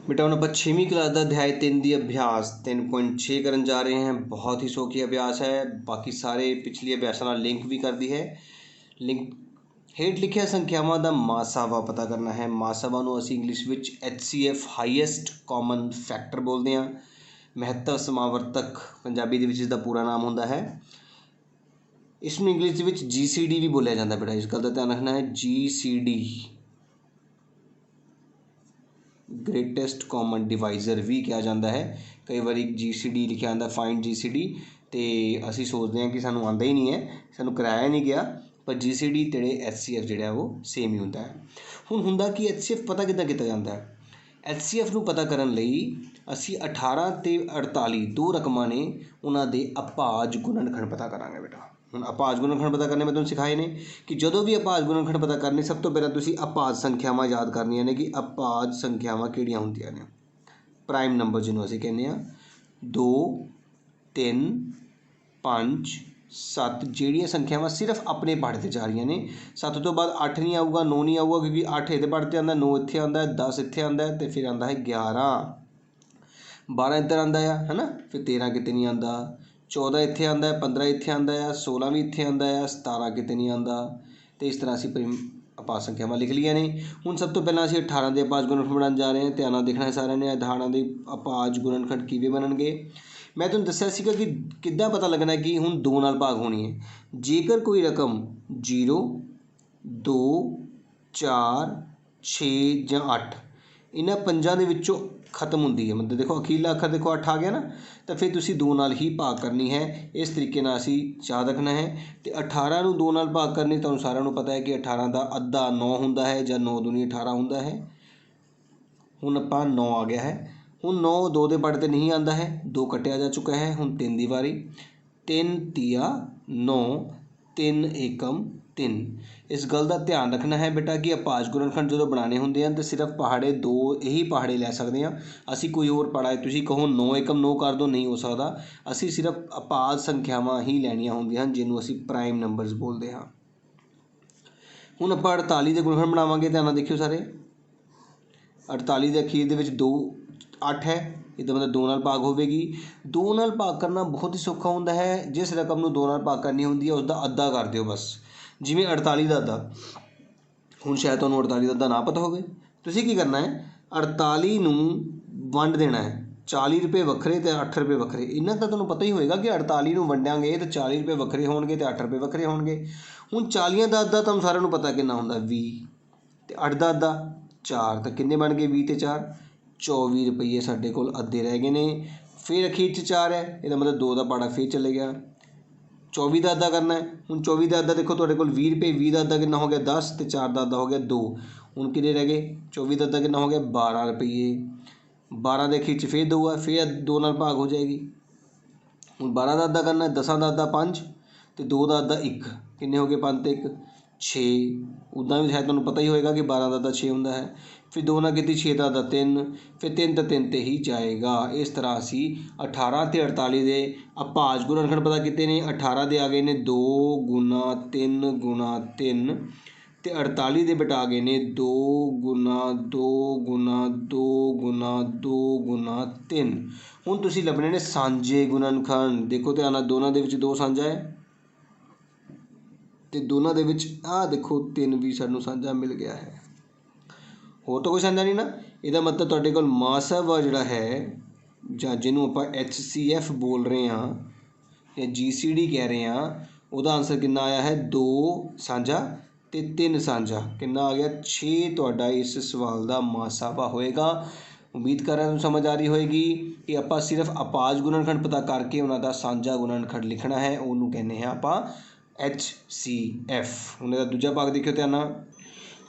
बेटा हम आप 6वीं क्लास का अध्याय 3 की अभ्यास 3.6 करन जा रहे हैं। बहुत ही सौखी अभ्यास है। बाकी सारे पिछली अभ्यासों नाल लिंक भी कर दी है। लिंक हेठ लिखिया संख्यावां दा मासावा पता करना है। मासावा नूं असीं इंग्लिश विच HCF हाईएस्ट कॉमन फैक्टर बोलते हैं। महत्व समावर्तक पंजाबी दे विच इसदा पूरा नाम हुंदा है। इसनूं इंग्लिश दे विच GCD भी बोलिया जाता बेटा, इस गल का ध्यान रखना है। GCD ग्रेटेस्ट कॉमन डिवाइज़र भी कहा जाता है। कई बार GCD लिखा आता फाइंड GCD, तो असी सोचते हैं कि सानू आंदा ही नहीं है, सानू कराया नहीं गया, पर GCD ते HCF जिहड़ा वो सेम ही होंदा है। हुण हुंदा कि HCF पता किद्दां कीता जांदा है। HCF नूं पता करन लई असी 18 ते 48 दो रकमां ने, उन्हां दे अभाज गुणनखंड पता करांगे बेटा। ਹੁਣ ਅਭਾਜ ਗੁਣਨਖੰਡ ਪਤਾ ਕਰਨੇ ਮੈਂ ਤੁਹਾਨੂੰ ਸਿਖਾਏ ਨੇ ਕਿ ਜਦੋਂ ਵੀ ਅਭਾਜ ਗੁਣਨਖੰਡ ਪਤਾ ਕਰਨੇ, ਸਭ ਤੋਂ ਪਹਿਲਾਂ ਤੁਸੀਂ ਅਭਾਜ ਸੰਖਿਆਵਾਂ ਯਾਦ ਕਰਨੀਆਂ ਨੇ ਕਿ ਅਭਾਜ ਸੰਖਿਆਵਾਂ ਕਿਹੜੀਆਂ ਹੁੰਦੀਆਂ ਨੇ। ਪ੍ਰਾਈਮ ਨੰਬਰ ਜਿਹਨੂੰ ਅਸੀਂ ਕਹਿੰਦੇ ਹਾਂ 2 3 5 7 ਜਿਹੜੀਆਂ ਸੰਖਿਆਵਾਂ ਸਿਰਫ ਆਪਣੇ ਪਹਾੜੇ 'ਤੇ ਜਾ ਰਹੀਆਂ ਨੇ। 7 ਤੋਂ ਬਾਅਦ 8 ਨਹੀਂ ਆਊਗਾ, 9 ਨਹੀਂ ਆਊਗਾ, ਕਿਉਂਕਿ 8 ਇਹਦੇ ਪਹਾੜੇ 'ਤੇ ਆਉਂਦਾ, 9 ਇੱਥੇ ਆਉਂਦਾ, 10 ਇੱਥੇ ਆਉਂਦਾ ਅਤੇ ਫਿਰ ਆਉਂਦਾ ਹੈ 11, 12 ਇੱਧਰ ਆਉਂਦਾ ਆ ਹੈ ਨਾ, ਫਿਰ 13 ਕਿਤੇ ਨਹੀਂ ਆਉਂਦਾ, 14 ਇੱਥੇ ਆਉਂਦਾ, 15 ਇੱਥੇ ਆਉਂਦਾ ਆ, 16 ਵੀ ਇੱਥੇ ਆਉਂਦਾ ਆ, 17 ਕਿਤੇ ਨਹੀਂ ਆਉਂਦਾ। ਅਤੇ ਇਸ ਤਰ੍ਹਾਂ ਅਸੀਂ ਅਭਾਜ ਸੰਖਿਆਵਾਂ ਲਿਖ ਲਈਆਂ ਨੇ। ਹੁਣ ਸਭ ਤੋਂ ਪਹਿਲਾਂ ਅਸੀਂ 18 ਦੇ ਅਭਾਜ ਗੁਣਨਖੰਡ ਬਣਾਉਣ ਜਾ ਰਹੇ ਹਾਂ। ਧਿਆਨ ਨਾਲ ਦੇਖਣਾ ਹੈ ਸਾਰਿਆਂ ਨੇ। 18 ਦੇ ਅਭਾਜ ਗੁਣਨਖੰਡ ਕਿਵੇਂ ਬਣਨਗੇ। ਮੈਂ ਤੁਹਾਨੂੰ ਦੱਸਿਆ ਸੀਗਾ ਕਿ ਕਿੱਦਾਂ ਪਤਾ ਲੱਗਣਾ ਕਿ ਹੁਣ 2 ਨਾਲ ਭਾਗ ਹੋਣੀ ਹੈ। ਜੇਕਰ ਕੋਈ ਰਕਮ 0 2 4 6 ਜਾਂ 8 ਇਹਨਾਂ ਪੰਜਾਂ ਦੇ ਵਿੱਚੋਂ ਖਤਮ ਹੁੰਦੀ ਹੈ, मतलब देखो अखीरला अखर देखो 8 आ गया ना, तो फिर तुसी 2 नाल ही भाग करनी है। इस तरीके नाल असी याद रखना है। तो 18 नूं 2 नाल भाग करनी, तुहानूं सारिਆਂ ਨੂੰ पता है कि 18 का अद्धा 9 हुंदा है, ਜਾਂ 9 दूनी 18 हुंदा है। हुण आपां 9 आ गया है। हुण 9 2 दे पहाड़े ते नहीं आंदा है, 2 कटिया जा चुका है। हुण 3 दी वारी, 3 तिया 9 3 एकम 3। इस गल का ध्यान रखना है बेटा कि अभाज गुणनखंड जो बनाने होंगे हैं तो सिर्फ पहाड़े 2 यही पहाड़े लै सकते हैं। असी कोई होर पहाड़ा तुसीं कहो 9 एकम 9 कर दो, नहीं हो सकता। असी सिर्फ अभाज संख्यावां ही लैनियां होंदियां हैं, जिन्हों असी प्राइम नंबरस बोलते हैं। हुण आपां 48 के गुणनखंड बनावांगे। ध्यान नाल देखियो सारे। 48 के अखीर दे विच 2 8 है, इहदा मतलब 2 नाल भाग होवेगी। 2 नाल भाग करना बहुत ही सौखा होंदा है। जिस रकम नूं 2 नाल भाग करनी होंदी है उसका अद्धा कर दिओ बस। जिवें 48 का अद्धा, हुण शायद तुहानूं 48 का अद्धा ना पता होवे। तुसीं की करना है, 48 नूं वंड देना है। 40 रुपये वक्खरे ते 8 रुपये वक्खरे। इन्ना तां तुहानूं पता ही होएगा कि 48 नूं वंडांगे तो 40 रुपये वक्खरे होणगे ते 8 रुपये वक्खरे होणगे। हुण 40 का अद्धा तुहानूं सारिਆਂ ਨੂੰ पता किन्ना हुंदा 20, ते 8 का अद्धा 4, तो किन्ने बन गए 20 ते 4 24 रुपये साडे कोल अद्धे रह गए ने। फिर अखीर 'च 4 है, इसदा मतलब 2 का पहाड़ा फिर चले गया। 24 का अद्धा करना है। हुण 24 का अद्धा देखो तुहाडे कोल 20 रुपये, 20 का अद्धा कितना हो गया 10, तो 4 का अद्धा हो गया 2। हुण कितने रह गए, 24 का अद्धा कितना हो गया 12 रुपये। 12 के अखीर 'च फिर 2 है, फिर 2 नाल भाग हो जाएगी। हुण 12 का अद्धा करना है, 10 का अद्धा 5, तो 2 का अद्धा 1, कितने हो गए 5 ते 1 6। उदा भी शायद तुहानूं पता ही होएगा कि 12 का अद्धा 6 हुंदा है। फिर 2 नाल कीती 6 का अद्धा 3, फिर 3 तो 3 ते ही जाएगा। इस तरह असी 18 ते 48 के अभाज गुणनखंड पता किते ने। 18 के आ गए ने 2 गुना 3 गुना 3, तो 48 के बेटा आ गए ने 2 गुना 2 गुना 2 गुना 2 गुना 3। हुण तुसीं लभने ने सांझे गुणनखंड। देखो ध्यान नाल, दोनों दे विच 2 साझा है, तो दोनों दे विच आ देखो 3 भी सानूं साझा मिल गया है। होर तो कोई साझा नहीं ना। इसदा मतलब तुहाडे कोल मासावा जिहड़ा है, जां जिन्हों आपां HCF बोल रहे हैं या GCD कह रहे हैं, उसका आंसर कितना आया है 2 साझा ते 3 साझा। कितना आ गया 6 तुहाडा इस सवाल का मासावा होएगा। उम्मीद कर रहा हूँ समझ आ रही होएगी कि आपां सिर्फ अभाज गुणनखंड पता करके उन्हां दा साझा गुणनखंड लिखना है, उन्होंने कहने हैं आपां HCF। हुण इहदा दूजा भाग देखियो ध्यान नाल।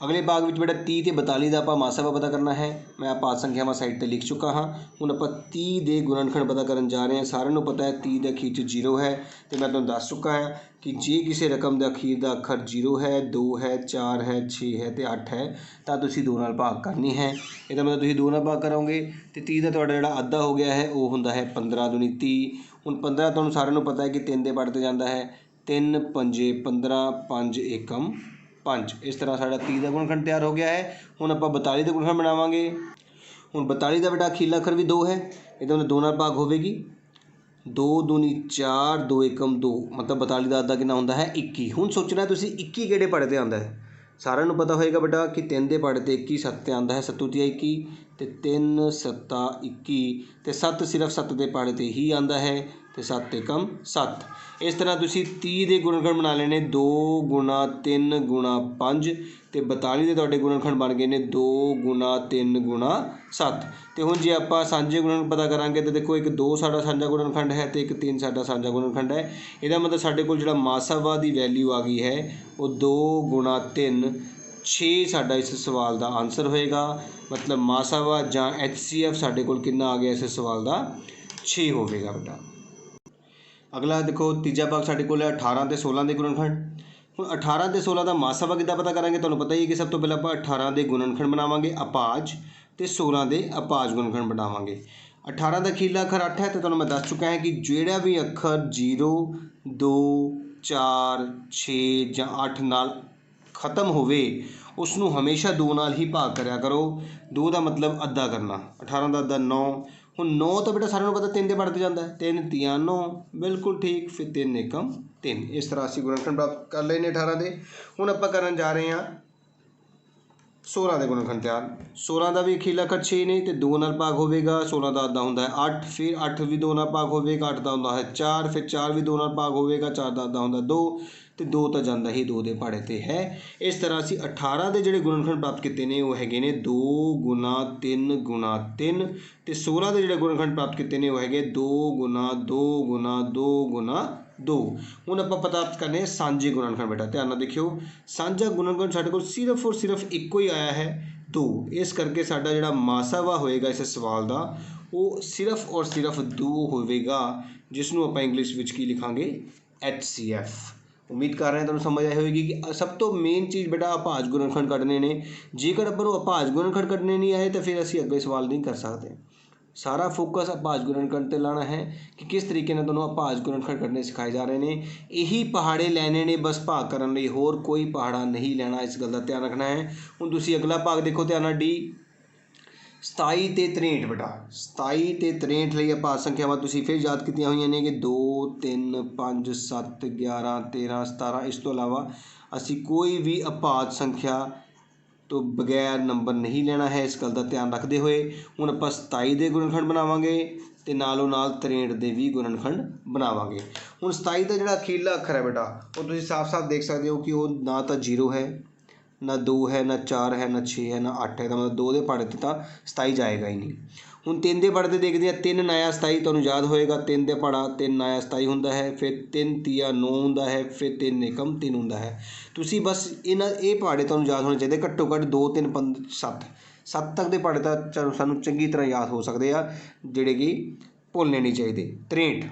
अगले भाग में बेटा 30 ते 42 का आपां मासावा पता करना है। मैं अभाज संख्यावां साइड पर लिख चुका हाँ। हुण आपां 30 के गुणनखंड पता करन जा रहे हैं। सारिਆਂ ਨੂੰ पता है 30 के अखीर 'च 0 है, तो मैं तुहानूं दस चुका है कि जे किसी रकम के अखीर का अखर 0 है, 2 है, 4 है, 6 है तो 8 है, तो तुसीं 2 नाल भाग करनी है। इसदा मतलब तुसीं 2 नाल भाग करोगे तो 30 का तुहाडा जिहड़ा अद्धा हो गया है वो हुंदा है 15 दूनी 30। हुण 15 तुहानूं सारिਆਂ ਨੂੰ पता है कि 3 के पहाड़े ते जांदा है। 3 पंजे 15, 5 एकम 5। इस तरह साडा 30 का गुणनखंड तैयार हो गया है। हुण आपां 42 का गुणनखंड बनावांगे। ਹੁਣ 42 ਦਾ ਬੇਟਾ ਅਖੀਰਲਾ ਅੱਖਰ ਵੀ 2 ਹੈ, ਇਹਦਾ ਮਤਲਬ 2 ਨਾਲ ਭਾਗ ਹੋਵੇਗੀ। 2 ਦੂਣੀ 4, 2 ਏਕਮ 2, ਮਤਲਬ 42 ਦਾ ਅੱਧਾ ਕਿੰਨਾ ਹੁੰਦਾ ਹੈ 21। ਹੁਣ ਸੋਚਣਾ ਤੁਸੀਂ 21 ਕਿਹੜੇ ਪਹਾੜੇ 'ਤੇ ਆਉਂਦਾ ਹੈ। ਸਾਰਿਆਂ ਨੂੰ ਪਤਾ ਹੋਏਗਾ ਬੇਟਾ ਕਿ 3 ਦੇ ਪਹਾੜੇ 'ਤੇ 21, 7 'ਤੇ ਆਉਂਦਾ ਹੈ 7 ਤੀਆ 21 ਅਤੇ 3 7 21 ਅਤੇ 7 ਸਿਰਫ 7 ਦੇ ਪਹਾੜੇ 'ਤੇ ਹੀ ਆਉਂਦਾ ਹੈ ਅਤੇ 7 ਏਕਮ 7। ਇਸ ਤਰ੍ਹਾਂ ਤੁਸੀਂ 30 ਦੇ ਗੁਣਨਖੰਡ ਬਣਾ ਲੈਣੇ 2 ਗੁਣਾ 3 ਗੁਣਾ 5 ਅਤੇ 42 ਦੇ ਤੁਹਾਡੇ ਗੁਣਨਖੰਡ ਬਣ ਗਏ ਨੇ 2 ਗੁਣਾ 3 ਗੁਣਾ 7। ਅਤੇ ਹੁਣ ਜੇ ਆਪਾਂ ਸਾਂਝੇ ਗੁਣਨਖੰਡ ਪਤਾ ਕਰਾਂਗੇ ਤਾਂ ਦੇਖੋ ਇੱਕ 2 ਸਾਡਾ ਸਾਂਝਾ ਗੁਣਨਖੰਡ ਹੈ ਅਤੇ ਇੱਕ 3 ਸਾਡਾ ਸਾਂਝਾ ਗੁਣਨਖੰਡ ਹੈ। ਇਹਦਾ ਮਤਲਬ ਸਾਡੇ ਕੋਲ ਜਿਹੜਾ ਮਾਸਾਵਾ ਦੀ ਵੈਲਿਊ ਆ ਗਈ ਹੈ ਉਹ 2 ਗੁਣਾ 3 6 ਸਾਡਾ ਇਸ ਸਵਾਲ ਦਾ ਆਨਸਰ ਹੋਏਗਾ। ਮਤਲਬ ਮਾਸਾਵਾ ਜਾਂ HCF ਸਾਡੇ ਕੋਲ ਕਿੰਨਾ ਆ ਗਿਆ ਇਸ ਸਵਾਲ ਦਾ 6 ਹੋਵੇਗਾ ਬੇਟਾ। ਅਗਲਾ ਦੇਖੋ ਤੀਜਾ ਭਾਗ ਸਾਡੇ ਕੋਲ ਹੈ 18 ਅਤੇ 16 ਦੇ ਗੁਣਨਖੰਡ। ਹੁਣ 18 ਅਤੇ 16 ਦਾ ਮਾਸਾਵਾ ਕਿੱਦਾਂ ਪਤਾ ਕਰਾਂਗੇ, ਤੁਹਾਨੂੰ ਪਤਾ ਹੀ ਹੈ ਕਿ ਸਭ ਤੋਂ ਪਹਿਲਾਂ ਆਪਾਂ 18 ਦੇ ਗੁਣਨਖੰਡ ਬਣਾਵਾਂਗੇ ਅਪਾਜ ਅਤੇ 16 ਦੇ ਅਪਾਜ ਗੁਣਨਖੰਡ ਬਣਾਵਾਂਗੇ। 18 ਦਾ ਅਖੀਰਲਾ ਅੱਖਰ 8 ਹੈ ਅਤੇ ਤੁਹਾਨੂੰ ਮੈਂ ਦੱਸ ਚੁੱਕਾ ਹੈ ਕਿ ਜਿਹੜਾ ਵੀ ਅੱਖਰ 0 2 4 6 ਜਾਂ 8 ਨਾਲ ਖ਼ਤਮ ਹੋਵੇ ਉਸ ਨੂੰ ਹਮੇਸ਼ਾ 2 ਨਾਲ ਹੀ ਭਾਗ ਕਰਿਆ ਕਰੋ। 2 ਦਾ ਮਤਲਬ ਅੱਧਾ ਕਰਨਾ। 18 ਦਾ ਅੱਧਾ 9। ਹੁਣ 9 ਤਾਂ ਬੇਟਾ ਸਾਰਿਆਂ ਨੂੰ ਪਤਾ 3 ਦੇ ਪਹਾੜੇ 'ਤੇ ਜਾਂਦਾ ਹੈ। 3 ਤੀਆ 9, ਬਿਲਕੁਲ ਠੀਕ। ਫਿਰ 3 ਏਕਮ 3। ਇਸ ਤਰ੍ਹਾਂ ਅਸੀਂ ਗੁਣਨਖੰਡ ਪ੍ਰਾਪਤ ਕਰ ਲਏ ਨੇ 18 ਦੇ। ਹੁਣ ਆਪਾਂ ਕਰਨ ਜਾ ਰਹੇ ਹਾਂ 16 ਦੇ ਗੁਣਨਖੰਡ ਤਿਆਰ। 16 ਦਾ ਵੀ ਅਖੀਰਲਾ ਅੱਖਰ 6 ਨੇ ਅਤੇ 2 ਨਾਲ ਭਾਗ ਹੋਵੇਗਾ। 16 ਦਾ ਅੱਧਾ ਹੁੰਦਾ ਹੈ 8, ਫਿਰ 8 ਵੀ 2 ਨਾਲ ਭਾਗ ਹੋਵੇਗਾ। 8 ਦਾ ਹੁੰਦਾ ਹੈ 4, ਫਿਰ 4 ਵੀ 2 ਨਾਲ ਭਾਗ ਹੋਵੇਗਾ। 4 ਦਾ ਅੱਧਾ ਹੁੰਦਾ 2 ਅਤੇ 2 ਤਾਂ ਜਾਂਦਾ ਹੀ 2 ਦੇ ਪਹਾੜੇ 'ਤੇ ਹੈ। ਇਸ ਤਰ੍ਹਾਂ ਅਸੀਂ 18 ਦੇ ਜਿਹੜੇ ਗੁਣਨਖੰਡ ਪ੍ਰਾਪਤ ਕੀਤੇ ਨੇ ਉਹ ਹੈਗੇ ਨੇ 2 ਗੁਣਾ 3 ਗੁਣਾ 3 ਅਤੇ 16 ਦੇ ਜਿਹੜੇ ਗੁਣਨਖੰਡ ਪ੍ਰਾਪਤ ਕੀਤੇ ਨੇ ਉਹ ਹੈਗੇ 2 ਗੁਣਾ 2 ਗੁਣਾ 2 ਗੁਣਾ 2। ਹੁਣ ਆਪਾਂ ਪ੍ਰਾਪਤ ਕਰਨੇ ਆ ਸਾਂਝੇ ਗੁਣਨਖੰਡ ਬੇਟਾ। ਧਿਆਨ ਨਾਲ ਦੇਖਿਓ, ਸਾਂਝਾ ਗੁਣਨਖੰਡ ਸਾਡੇ ਕੋਲ ਸਿਰਫ ਔਰ ਸਿਰਫ ਇੱਕੋ ਹੀ ਆਇਆ ਹੈ 2। ਇਸ ਕਰਕੇ ਸਾਡਾ ਜਿਹੜਾ ਮਾਸਾਵਾ ਹੋਏਗਾ ਇਸ ਸਵਾਲ ਦਾ ਉਹ ਸਿਰਫ ਔਰ ਸਿਰਫ 2 ਹੋਵੇਗਾ, ਜਿਸ ਨੂੰ ਆਪਾਂ ਇੰਗਲਿਸ਼ ਵਿੱਚ ਕੀ ਲਿਖਾਂਗੇ HCF। ਉਮੀਦ ਕਰ ਰਹੇ ਹਾਂ ਤੁਹਾਨੂੰ ਸਮਝ ਆਈ ਹੋਏਗੀ ਕਿ ਸਭ ਤੋਂ ਮੇਨ ਚੀਜ਼ ਬੇਟਾ ਅਪਾਜ ਗੁਣਨਖੰਡ ਕੱਢਣੇ ਨੇ। ਜੇਕਰ ਆਪਾਂ ਨੂੰ ਅਪਾਜ ਗੁਣਨਖੰਡ ਕੱਢਣੇ ਨਹੀਂ ਆਏ ਤਾਂ ਫਿਰ ਅਸੀਂ ਅੱਗੇ ਸਵਾਲ ਨਹੀਂ ਕਰ ਸਕਦੇ। ਸਾਰਾ ਫੋਕਸ ਅਪਾਜ ਗੁਣਨਖੰਡ 'ਤੇ ਲਾਉਣਾ ਹੈ ਕਿ ਕਿਸ ਤਰੀਕੇ ਨਾਲ ਤੁਹਾਨੂੰ ਅਪਾਜ ਗੁਣਨਖੰਡ ਕੱਢਣੇ ਸਿਖਾਏ ਜਾ ਰਹੇ ਨੇ। ਇਹੀ ਪਹਾੜੇ ਲੈਣੇ ਨੇ ਬਸ ਭਾਗ ਕਰਨ ਲਈ, ਹੋਰ ਕੋਈ ਪਹਾੜਾ ਨਹੀਂ ਲੈਣਾ। ਇਸ ਗੱਲ ਦਾ ਧਿਆਨ ਰੱਖਣਾ ਹੈ। ਹੁਣ ਤੁਸੀਂ ਅਗਲਾ ਭਾਗ ਦੇਖੋ ਧਿਆਨ ਨਾਲ, D 27 ਅਤੇ 63 ਬੇਟਾ। 27 ਅਤੇ 63 ਲਈ ਅਪਾਜ ਸੰਖਿਆਵਾਂ ਤੁਸੀਂ ਫਿਰ ਯਾਦ ਕੀਤੀਆਂ ਹੋਈਆਂ ਨੇ ਕਿ 2 3 5 7 11 13 17। ਇਸ ਤੋਂ ਇਲਾਵਾ ਅਸੀਂ ਕੋਈ ਵੀ ਅਪਾਜ ਸੰਖਿਆ ਤੋਂ ਬਗੈਰ ਨੰਬਰ ਨਹੀਂ ਲੈਣਾ ਹੈ। ਇਸ ਗੱਲ ਦਾ ਧਿਆਨ ਰੱਖਦੇ ਹੋਏ ਹੁਣ ਆਪਾਂ 27 ਦੇ ਗੁਣਨਖੰਡ ਬਣਾਵਾਂਗੇ ਅਤੇ ਨਾਲੋਂ ਨਾਲ 63 ਦੇ ਵੀ ਗੁਣਨਖੰਡ ਬਣਾਵਾਂਗੇ। ਹੁਣ 27 ਦਾ ਜਿਹੜਾ ਅਖੀਰਲਾ ਅੱਖਰ ਹੈ ਬੇਟਾ ਉਹ ਤੁਸੀਂ ਸਾਫ਼-ਸਾਫ਼ ਦੇਖ ਸਕਦੇ ਹੋ ਕਿ ਉਹ ਨਾ ਤਾਂ 0 ਹੈ, ਨਾ 2 ਹੈ, ਨਾ 4 ਹੈ, ਨਾ 6 ਹੈ, ਨਾ 8 ਹੈ। ਤਾਂ ਮਤਲਬ 2 ਦੇ ਪਹਾੜੇ 'ਤੇ ਤਾਂ 27 ਜਾਏਗਾ ਹੀ ਨਹੀਂ। ਹੁਣ 3 ਦੇ ਪਹਾੜੇ 'ਤੇ ਦੇਖਦੇ ਹਾਂ। 3 ਨਾਇਆ 27 ਤੁਹਾਨੂੰ ਯਾਦ ਹੋਏਗਾ 3 ਦੇ ਪਹਾੜਾ 3 ਨਾਇਆ 27 ਹੁੰਦਾ ਹੈ। ਫਿਰ 3 ਤੀਆ 9 ਹੁੰਦਾ ਹੈ। ਫਿਰ 3 ਏਕਮ 3 ਹੁੰਦਾ ਹੈ। ਤੁਸੀਂ ਬਸ ਇਹ ਪਹਾੜੇ ਤੁਹਾਨੂੰ ਯਾਦ ਹੋਣੇ ਚਾਹੀਦੇ, ਘੱਟੋ ਘੱਟ 2 3 5 7 ਤੱਕ ਦੇ ਪਹਾੜੇ ਤਾਂ ਸਾਨੂੰ ਚੰਗੀ ਤਰ੍ਹਾਂ ਯਾਦ ਹੋ ਸਕਦੇ ਆ, ਜਿਹੜੇ ਕਿ ਭੁੱਲਣੇ ਨਹੀਂ ਚਾਹੀਦੇ। 63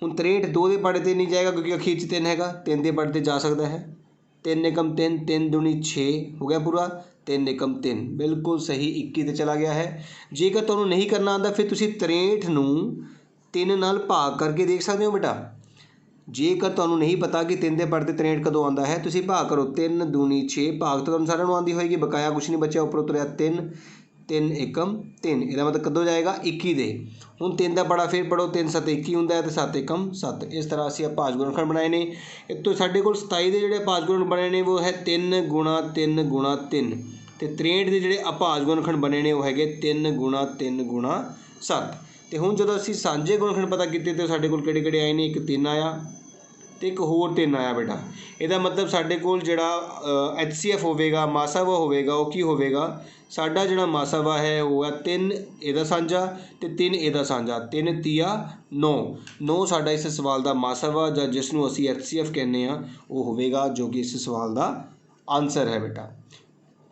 ਹੁਣ 63 2 ਦੇ ਪਹਾੜੇ 'ਤੇ ਨਹੀਂ ਜਾਏਗਾ ਕਿਉਂਕਿ ਅਖੀਰ 'ਚ 3 ਹੈਗਾ। 3 ਦੇ ਪਹਾੜੇ 'ਤੇ ਜਾ ਸਕਦਾ ਹੈ। 3 ਏਕਮ 3, 3 ਦੂਣੀ 6 ਹੋ ਗਿਆ ਪੂਰਾ। 3 ਏਕਮ 3 ਬਿਲਕੁਲ ਸਹੀ 21 'ਤੇ ਚਲਾ ਗਿਆ ਹੈ। ਜੇਕਰ ਤੁਹਾਨੂੰ ਨਹੀਂ ਕਰਨਾ ਆਉਂਦਾ ਫਿਰ ਤੁਸੀਂ 63 ਨੂੰ 3 ਨਾਲ ਭਾਗ ਕਰਕੇ ਦੇਖ ਸਕਦੇ ਹੋ ਬੇਟਾ। ਜੇਕਰ ਤੁਹਾਨੂੰ ਨਹੀਂ ਪਤਾ ਕਿ 3 ਦੇ ਪਹਾੜੇ 'ਤੇ 63 ਕਦੋਂ ਆਉਂਦਾ ਹੈ, ਤੁਸੀਂ ਭਾਗ ਕਰੋ। 3 ਦੂਣੀ 6 ਭਾਗ ਤਾਂ ਤੁਹਾਨੂੰ ਸਾਰਿਆਂ ਨੂੰ ਆਉਂਦੀ ਹੋਏਗੀ, ਬਕਾਇਆ ਕੁਛ ਨਹੀਂ ਬਚਿਆ, ਉੱਪਰੋਂ ਤੁਰਿਆ 3 3 ਏਕਮ 3। ਇਹਦਾ ਮਤਲਬ ਕਦੋਂ ਜਾਏਗਾ 21 ਦੇ। ਹੁਣ 3 ਦਾ ਪਹਾੜਾ ਫਿਰ ਪੜ੍ਹੋ, 3 7 21 ਹੁੰਦਾ ਹੈ ਅਤੇ 7 ਏਕਮ 7। ਇਸ ਤਰ੍ਹਾਂ ਅਸੀਂ ਅਪਾਜ ਗੁਣਨਖੰਡ ਬਣਾਏ ਨੇ। ਇਹ ਤੋਂ ਸਾਡੇ ਕੋਲ 27 ਦੇ ਜਿਹੜੇ ਅਪਾਜ ਗੁਣਨਖੰਡ ਬਣੇ ਨੇ ਉਹ ਹੈ 3 ਗੁਣਾ 3 ਗੁਣਾ 3 ਅਤੇ 63 ਦੇ ਜਿਹੜੇ ਅਪਾਜ ਗੁਣਨਖੰਡ ਬਣੇ ਨੇ ਉਹ ਹੈਗੇ 3 ਗੁਣਾ 3 ਗੁਣਾ 7। ਅਤੇ ਹੁਣ ਜਦੋਂ ਅਸੀਂ ਸਾਂਝੇ ਗੁਣਨਖੰਡ ਪਤਾ ਕੀਤੇ ਤਾਂ ਸਾਡੇ ਕੋਲ ਕਿਹੜੇ ਕਿਹੜੇ ਆਏ ਨੇ, ਇੱਕ 3 ਆਇਆ ਅਤੇ ਇੱਕ ਹੋਰ 3 ਆਇਆ ਬੇਟਾ। ਇਹਦਾ ਮਤਲਬ ਸਾਡੇ ਕੋਲ ਜਿਹੜਾ HCF ਹੋਵੇਗਾ, ਮਾਸਾਵਾ ਹੋਵੇਗਾ, ਉਹ ਕੀ ਹੋਵੇਗਾ, ਸਾਡਾ ਜਿਹੜਾ ਮਾਸਾਵਾ ਹੈ ਉਹ ਹੈ 3 ਇਹਦਾ ਸਾਂਝਾ ਅਤੇ 3 ਇਹਦਾ ਸਾਂਝਾ। 3 ਤੀਆ 9 9 ਸਾਡਾ ਇਸ ਸਵਾਲ ਦਾ ਮਾਸਾਵਾ ਜਾਂ ਜਿਸ ਨੂੰ ਅਸੀਂ HCF ਕਹਿੰਦੇ ਹਾਂ ਉਹ ਹੋਵੇਗਾ, ਜੋ ਕਿ ਇਸ ਸਵਾਲ ਦਾ ਆਨਸਰ ਹੈ ਬੇਟਾ।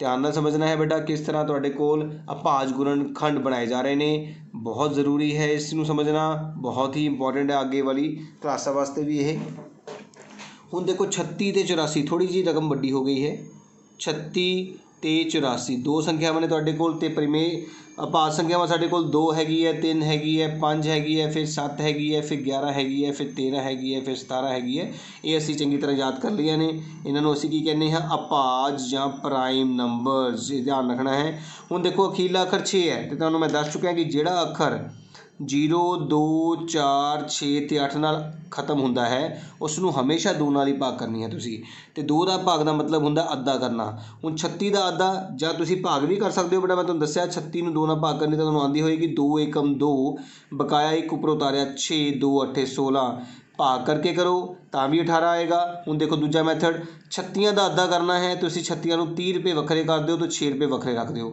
ਧਿਆਨ ਨਾਲ ਸਮਝਣਾ ਹੈ ਬੇਟਾ ਕਿਸ ਤਰ੍ਹਾਂ ਤੁਹਾਡੇ ਕੋਲ ਅਪਾਜ ਗੁਣਨਖੰਡ ਬਣਾਏ ਜਾ ਰਹੇ ਨੇ। ਬਹੁਤ ਜ਼ਰੂਰੀ ਹੈ ਇਸ ਨੂੰ ਸਮਝਣਾ, ਬਹੁਤ ਹੀ ਇੰਪੋਰਟੈਂਟ ਹੈ ਅੱਗੇ ਵਾਲੀ ਕਲਾਸਾਂ ਵਾਸਤੇ ਵੀ ਇਹ। ਹੁਣ ਦੇਖੋ 36 ਅਤੇ 84 ਥੋੜ੍ਹੀ ਜਿਹੀ ਰਕਮ ਵੱਡੀ ਹੋ ਗਈ ਹੈ। 36 ਤੇ 84 ਦੋ ਸੰਖਿਆਵਾਂ ਨੇ ਤੁਹਾਡੇ ਕੋਲ। ਤੇ ਪ੍ਰਿਮੇ ਭਾਜ ਸੰਖਿਆਵਾਂ ਸਾਡੇ ਕੋਲ 2 ਹੈਗੀ ਹੈ, 3 ਹੈਗੀ ਹੈ, 5 ਹੈਗੀ ਹੈ, ਫਿਰ 7 ਹੈਗੀ ਹੈ, ਫਿਰ 11 ਹੈਗੀ ਹੈ, ਫਿਰ 13 ਹੈਗੀ ਹੈ, ਫਿਰ 17 ਹੈਗੀ ਹੈ। ਇਹ ਅਸੀਂ ਚੰਗੀ ਤਰ੍ਹਾਂ ਯਾਦ ਕਰ ਲਈਆਂ ਨੇ। ਇਹਨਾਂ ਨੂੰ ਅਸੀਂ ਕੀ ਕਹਿੰਦੇ ਹਾਂ? ਅਭਾਜ ਜਾਂ ਪ੍ਰਾਈਮ ਨੰਬਰਸ। ਇਹ ਧਿਆਨ ਰੱਖਣਾ ਹੈ। ਹੁਣ ਦੇਖੋ ਅਖੀਰਲਾ ਅੱਖਰ 6 ਹੈ ਅਤੇ ਤੁਹਾਨੂੰ ਮੈਂ ਦੱਸ ਚੁੱਕਿਆ ਕਿ ਜਿਹੜਾ ਅੱਖਰ 0 2 4 6 ਅਤੇ 8 ਨਾਲ ਖ਼ਤਮ ਹੁੰਦਾ ਹੈ ਉਸ ਨੂੰ ਹਮੇਸ਼ਾ 2 ਨਾਲ ਹੀ ਭਾਗ ਕਰਨੀ ਹੈ ਤੁਸੀਂ। ਅਤੇ 2 ਦਾ ਭਾਗ ਦਾ ਮਤਲਬ ਹੁੰਦਾ ਅੱਧਾ ਕਰਨਾ। ਹੁਣ 36 ਦਾ ਅੱਧਾ ਜਾਂ ਤੁਸੀਂ ਭਾਗ ਵੀ ਕਰ ਸਕਦੇ ਹੋ ਬੇਟਾ। ਮੈਂ ਤੁਹਾਨੂੰ ਦੱਸਿਆ 36 ਨੂੰ 2 ਨਾਲ ਭਾਗ ਕਰਨੀ ਤਾਂ ਤੁਹਾਨੂੰ ਆਉਂਦੀ ਹੋਏਗੀ 2 ਏਕਮ 2 ਬਕਾਇਆ 1 ਉੱਪਰ ਉਤਾਰਿਆ 6 2 8 16 ਭਾਗ ਕਰਕੇ ਕਰੋ ਤਾਂ ਵੀ 18 ਆਏਗਾ। ਹੁਣ ਦੇਖੋ ਦੂਜਾ ਮੈਥਡ 36 ਦਾ ਅੱਧਾ ਕਰਨਾ ਹੈ। ਤੁਸੀਂ 36 ਨੂੰ 30 ਰੁਪਏ ਵੱਖਰੇ ਕਰ ਦਿਓ ਤਾਂ 6 ਰੁਪਏ ਵੱਖਰੇ ਰੱਖ ਦਿਓ।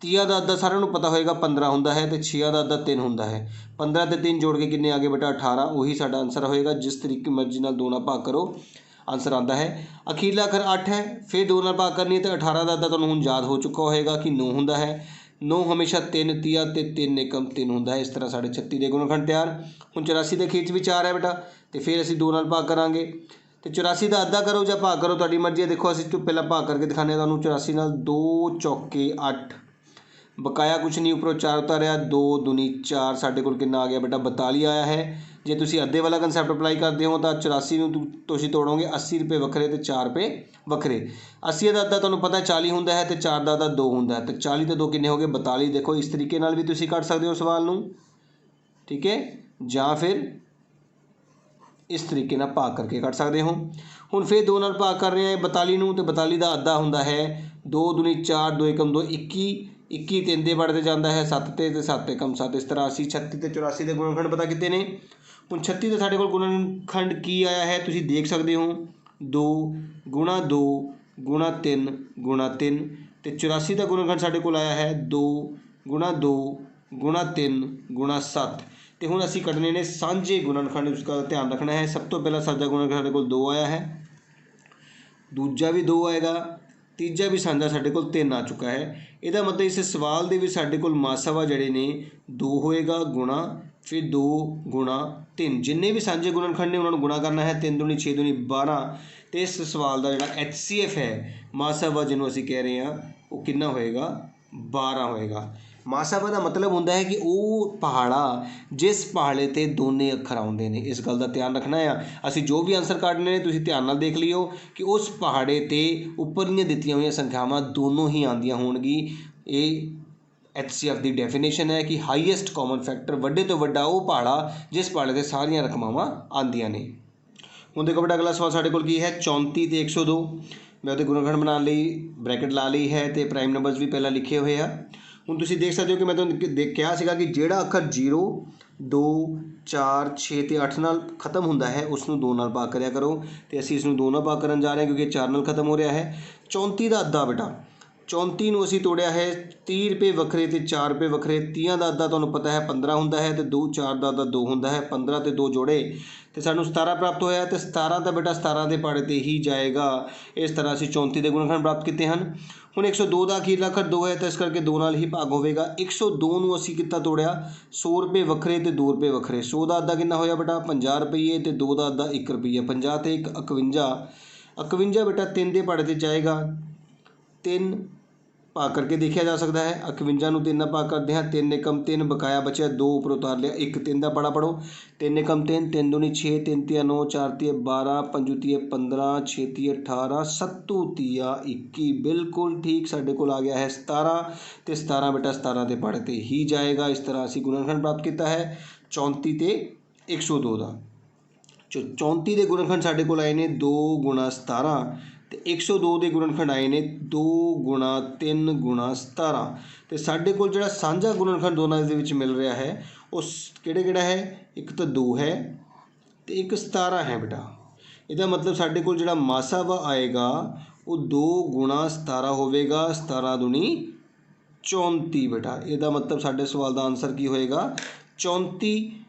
30 ਦਾ ਅੱਧਾ ਸਾਰਿਆਂ ਨੂੰ ਪਤਾ ਹੋਏਗਾ 15 ਹੁੰਦਾ ਹੈ ਅਤੇ 6 ਦਾ ਅੱਧਾ 3 ਹੁੰਦਾ ਹੈ। 15 ਅਤੇ 3 ਜੋੜ ਕੇ ਕਿੰਨੇ ਆ ਗਏ ਬੇਟਾ? 18। ਉਹੀ ਸਾਡਾ ਆਨਸਰ ਹੋਏਗਾ। ਜਿਸ ਤਰੀਕੇ ਮਰਜ਼ੀ ਨਾਲ 2 ਨਾਲ ਭਾਗ ਕਰੋ ਆਨਸਰ ਆਉਂਦਾ ਹੈ। ਅਖੀਰਲਾ ਅੱਖਰ 8 ਹੈ, ਫਿਰ 2 ਨਾਲ ਭਾਗ ਕਰਨੀ ਹੈ ਅਤੇ 18 ਦਾ ਅੱਧਾ ਤੁਹਾਨੂੰ ਹੁਣ ਯਾਦ ਹੋ ਚੁੱਕਾ ਹੋਏਗਾ ਕਿ 9 ਹੁੰਦਾ ਹੈ। 9 ਹਮੇਸ਼ਾ 3 ਤੀਆ ਅਤੇ 3 ਏਕਮ 3 ਹੁੰਦਾ ਹੈ। ਇਸ ਤਰ੍ਹਾਂ ਸਾਡੇ 36 ਦੇ ਗੁਣਨਖੰਡ ਤਿਆਰ। ਹੁਣ 84 ਦੇ ਅਖੀਰ 'ਚ ਵੀ 4 ਹੈ ਬੇਟਾ ਅਤੇ ਫਿਰ ਅਸੀਂ 2 ਨਾਲ ਭਾਗ ਕਰਾਂਗੇ ਅਤੇ 84 ਦਾ ਅੱਧਾ ਕਰੋ ਜਾਂ ਭਾਗ ਕਰੋ ਤੁਹਾਡੀ ਮਰਜ਼ੀ ਹੈ। ਦੇਖੋ ਅਸੀਂ ਪਹਿਲਾਂ ਭਾਗ ਕਰਕੇ ਦਿਖਾਉਂਦੇ ਹਾਂ ਤੁਹਾਨੂੰ। 84 ਨਾਲ 2 ਚੌਕੇ 8 ਬਕਾਇਆ ਕੁਛ ਨਹੀਂ ਉੱਪਰੋਂ 4 ਉਤਾਰਿਆ 2 ਦੂਣੀ 4 ਸਾਡੇ ਕੋਲ ਕਿੰਨਾ ਆ ਗਿਆ ਬੇਟਾ? 42 ਆਇਆ ਹੈ। ਜੇ ਤੁਸੀਂ ਅੱਧੇ ਵਾਲਾ ਕੰਸੈਪਟ ਅਪਲਾਈ ਕਰਦੇ ਹੋ ਤਾਂ 84 ਨੂੰ ਤੁਸੀਂ ਤੋੜੋਗੇ 80 ਰੁਪਏ ਵੱਖਰੇ ਅਤੇ 4 ਰੁਪਏ ਵੱਖਰੇ। 80 ਦਾ ਅੱਧਾ ਤੁਹਾਨੂੰ ਪਤਾ 40 ਹੁੰਦਾ ਹੈ ਅਤੇ 4 ਦਾ ਅੱਧਾ 2 ਹੁੰਦਾ ਹੈ ਅਤੇ 40 ਅਤੇ 2 ਕਿੰਨੇ ਹੋ ਗਏ? 42। ਦੇਖੋ ਇਸ ਤਰੀਕੇ ਨਾਲ ਵੀ ਤੁਸੀਂ ਕੱਢ ਸਕਦੇ ਹੋ ਸਵਾਲ ਨੂੰ, ਠੀਕ ਹੈ, ਜਾਂ ਫਿਰ ਇਸ ਤਰੀਕੇ ਨਾਲ ਭਾਗ ਕਰਕੇ ਕੱਢ ਸਕਦੇ ਹੋ। ਹੁਣ ਫਿਰ 2 ਨਾਲ ਭਾਗ ਕਰ ਰਹੇ ਹਾਂ 42 ਨੂੰ ਅਤੇ 42 ਦਾ ਅੱਧਾ ਹੁੰਦਾ ਹੈ 2 ਦੂਣੀ 4 2 ਏਕਮ 2 21 21 3 ਦੇ ਵੜ 'ਤੇ ਜਾਂਦਾ ਹੈ 7 ਤੇ 7 ਏਕਮ 7। ਇਸ ਤਰ੍ਹਾਂ ਅਸੀਂ 36 ਅਤੇ 84 ਦੇ ਗੁਣਨਖੰਡ ਪਤਾ ਕੀਤੇ ਨੇ। ਹੁਣ 36 ਦੇ ਸਾਡੇ ਕੋਲ ਗੁਣਨਖੰਡ ਕੀ ਆਇਆ ਹੈ ਤੁਸੀਂ ਦੇਖ ਸਕਦੇ ਹੋ 2 ਗੁਣਾ 2 ਗੁਣਾ 3 ਗੁਣਾ 3 ਅਤੇ 84 ਦਾ ਗੁਣਨਖੰਡ ਸਾਡੇ ਕੋਲ ਆਇਆ ਹੈ 2 ਗੁਣਾ 2 ਗੁਣਾ 3 ਗੁਣਾ 7। ਅਤੇ ਹੁਣ ਅਸੀਂ ਕੱਢਣੇ ਨੇ ਸਾਂਝੇ ਗੁਣਨਖੰਡ। ਉਸਦਾ ਧਿਆਨ ਰੱਖਣਾ ਹੈ। ਸਭ ਤੋਂ ਪਹਿਲਾਂ ਸਾਂਝਾ ਗੁਣਨਖੰਡ ਸਾਡੇ ਕੋਲ 2 ਆਇਆ ਹੈ, ਦੂਜਾ ਵੀ 2 ਆਏਗਾ, ਤੀਜਾ ਵੀ ਸਾਂਝਾ ਸਾਡੇ ਕੋਲ 3 ਆ ਚੁੱਕਾ ਹੈ। ਇਹਦਾ ਮਤਲਬ ਇਸ ਸਵਾਲ ਦੇ ਵਿੱਚ ਸਾਡੇ ਕੋਲ ਮਾਸਾਵਾ ਜਿਹੜੇ ਨੇ 2 ਹੋਏਗਾ ਗੁਣਾ ਫਿਰ 2 ਗੁਣਾ 3। ਜਿੰਨੇ ਵੀ ਸਾਂਝੇ ਗੁਣਨਖੰਡ ਨੇ ਉਹਨਾਂ ਨੂੰ ਗੁਣਾ ਕਰਨਾ ਹੈ। 3 ਦੂਣੀ 6 ਦੂਣੀ 12 ਅਤੇ ਇਸ ਸਵਾਲ ਦਾ ਜਿਹੜਾ HCF ਹੈ ਮਾਸਾਵਾ ਜਿਹਨੂੰ ਅਸੀਂ ਕਹਿ ਰਹੇ ਹਾਂ ਉਹ ਕਿੰਨਾ ਹੋਏਗਾ? 12 ਹੋਏਗਾ। ਮਾਸਾਵਾ ਦਾ ਮਤਲਬ ਹੁੰਦਾ ਹੈ ਕਿ ਉਹ ਪਹਾੜਾ ਜਿਸ ਪਹਾੜੇ 'ਤੇ ਦੋਨੇ ਅੱਖਰ ਆਉਂਦੇ ਨੇ। ਇਸ ਗੱਲ ਦਾ ਧਿਆਨ ਰੱਖਣਾ ਆ। ਅਸੀਂ ਜੋ ਵੀ ਆਨਸਰ ਕੱਢਨੇ ਨੇ ਤੁਸੀਂ ਧਿਆਨ ਨਾਲ ਦੇਖ ਲਿਓ ਕਿ ਉਸ ਪਹਾੜੇ 'ਤੇ ਉੱਪਰਲੀਆਂ ਦਿੱਤੀਆਂ ਹੋਈਆਂ ਸੰਖਿਆਵਾਂ ਦੋਨੋਂ ਹੀ ਆਉਂਦੀਆਂ ਹੋਣਗੀ। ਇਹ HCF ਦੀ ਡੈਫੀਨੇਸ਼ਨ ਹੈ ਕਿ ਹਾਈਐਸਟ ਕਾਮਨ ਫੈਕਟਰ, ਵੱਡੇ ਤੋਂ ਵੱਡਾ ਉਹ ਪਹਾੜਾ ਜਿਸ ਪਹਾੜੇ 'ਤੇ ਸਾਰੀਆਂ ਰਕਮਾਵਾਂ ਆਉਂਦੀਆਂ ਨੇ। ਹੁਣ ਦੇਖੋ ਬੇਟਾ ਅਗਲਾ ਸਵਾਲ ਸਾਡੇ ਕੋਲ ਕੀ ਹੈ? 34 ਅਤੇ 102। ਮੈਂ ਉਹਦੇ ਗੁਣਨਖੰਡ ਬਣਾਉਣ ਲਈ ਬ੍ਰੈਕਟ ਲਾ ਲਈ ਹੈ ਅਤੇ ਪ੍ਰਾਈਮ ਨੰਬਰਸ ਵੀ ਪਹਿਲਾਂ ਲਿਖੇ ਹੋਏ ਆ। ਹੁਣ ਤੁਸੀਂ ਦੇਖ ਸਕਦੇ ਹੋ ਕਿ ਮੈਂ ਤੁਹਾਨੂੰ ਕਿਹਾ ਸੀਗਾ ਕਿ ਜਿਹੜਾ ਅੱਖਰ 0 2 4 6 ਅਤੇ 8 ਨਾਲ ਖਤਮ ਹੁੰਦਾ ਹੈ ਉਸ ਨੂੰ 2 ਨਾਲ ਭਾਗ ਕਰਿਆ ਕਰੋ ਅਤੇ ਅਸੀਂ ਇਸ ਨੂੰ 2 ਨਾਲ ਭਾਗ ਕਰਨ ਜਾ ਰਹੇ ਹਾਂ ਕਿਉਂਕਿ 4 ਨਾਲ ਖਤਮ ਹੋ ਰਿਹਾ ਹੈ। 34 ਦਾ ਅੱਧਾ ਬੇਟਾ 34 ਨੂੰ ਅਸੀਂ ਤੋੜਿਆ ਹੈ 30 ਰੁਪਏ ਵੱਖਰੇ ਅਤੇ 4 ਰੁਪਏ ਵੱਖਰੇ। 30 ਦਾ ਅੱਧਾ ਤੁਹਾਨੂੰ ਪਤਾ ਹੈ 15 ਹੁੰਦਾ ਹੈ ਅਤੇ 4 ਦਾ ਅੱਧਾ 2 ਹੁੰਦਾ ਹੈ। 15 ਅਤੇ 2 ਜੋੜੇ ਅਤੇ ਸਾਨੂੰ 17 ਪ੍ਰਾਪਤ ਹੋਇਆ ਅਤੇ 17 ਤਾਂ ਬੇਟਾ 17 ਦੇ ਪਹਾੜੇ 'ਤੇ ਹੀ ਜਾਏਗਾ। ਇਸ ਤਰ੍ਹਾਂ ਅਸੀਂ 34 ਦੇ ਗੁਣਨਖੰਡ ਪ੍ਰਾਪਤ ਕੀਤੇ ਹਨ। ਹੁਣ 102 ਦਾ ਅਖੀਰਲਾ ਅੱਖਰ 2 ਹੈ ਤਾਂ ਇਸ ਕਰਕੇ 2 ਨਾਲ ਹੀ ਭਾਗ ਹੋਵੇਗਾ। 102 ਨੂੰ ਅਸੀਂ ਕਿੱਦਾਂ ਤੋੜਿਆ? 100 ਰੁਪਏ ਵੱਖਰੇ ਅਤੇ 2 ਰੁਪਏ ਵੱਖਰੇ। 100 ਦਾ ਅੱਧਾ ਕਿੰਨਾ ਹੋਇਆ ਬੇਟਾ? 50 ਰੁਪਏ ਅਤੇ 2 ਦਾ ਅੱਧਾ 1 ਰੁਪਈਆ। 50 ਅਤੇ 1 51। 51 ਬੇਟਾ 3 ਦੇ ਪਹਾੜੇ 'ਤੇ ਜਾਏਗਾ। 3 ਭਾਗ ਕਰਕੇ ਦੇਖਿਆ ਜਾ ਸਕਦਾ ਹੈ। 51 ਨੂੰ 3 ਨਾਲ ਭਾਗ ਕਰਦੇ ਹਾਂ 3 ਏਕਮ 3 ਬਕਾਇਆ ਬਚਿਆ 2 ਉੱਪਰ ਉਤਾਰ ਲਿਆ 1। 3 ਦਾ ਪਹਾੜਾ ਪੜੋ 3 ਏਕਮ 3 3 ਦੂਣੀ 6 3 ਤੀਆ 9 4 ਤੀਆ 12 5 ਤੀਆ 15 6 ਤੀਆ 18 7 ਤੀਆ 21। ਬਿਲਕੁਲ ਠੀਕ ਸਾਡੇ ਕੋਲ ਆ ਗਿਆ ਹੈ 17 ਅਤੇ 17 ਬੇਟਾ 17 ਦੇ ਪਹਾੜੇ 'ਤੇ ਹੀ ਜਾਏਗਾ। ਇਸ ਤਰ੍ਹਾਂ ਅਸੀਂ ਗੁਣਨਖੰਡ ਪ੍ਰਾਪਤ ਕੀਤਾ ਹੈ 34 ਅਤੇ 102 ਦਾ। 34 ਦੇ ਗੁਣਨਖੰਡ ਸਾਡੇ ਕੋਲ ਆਏ ਨੇ 2 ਗੁਣਾ 17 ਅਤੇ 102 ਦੇ ਗੁਣਨਖੰਡ ਆਏ ਨੇ 2 ਗੁਣਾ 3 ਗੁਣਾ 17 ਅਤੇ ਸਾਡੇ ਕੋਲ ਜਿਹੜਾ ਸਾਂਝਾ ਗੁਣਨਖੰਡ ਦੋਨਾਂ ਦੇ ਵਿੱਚ ਮਿਲ ਰਿਹਾ ਹੈ ਉਹ ਕਿਹੜਾ ਹੈ? ਇੱਕ ਤਾਂ 2 ਹੈ ਅਤੇ ਇੱਕ 17 ਹੈ ਬੇਟਾ। ਇਹਦਾ ਮਤਲਬ ਸਾਡੇ ਕੋਲ ਜਿਹੜਾ ਮਾਸਾਵਾ ਆਏਗਾ ਉਹ 2 ਗੁਣਾ 17 ਹੋਵੇਗਾ। 17 ਦੂਣੀ 34 ਬੇਟਾ। ਇਹਦਾ ਮਤਲਬ ਸਾਡੇ ਸਵਾਲ ਦਾ ਆਨਸਰ ਕੀ ਹੋਏਗਾ? 34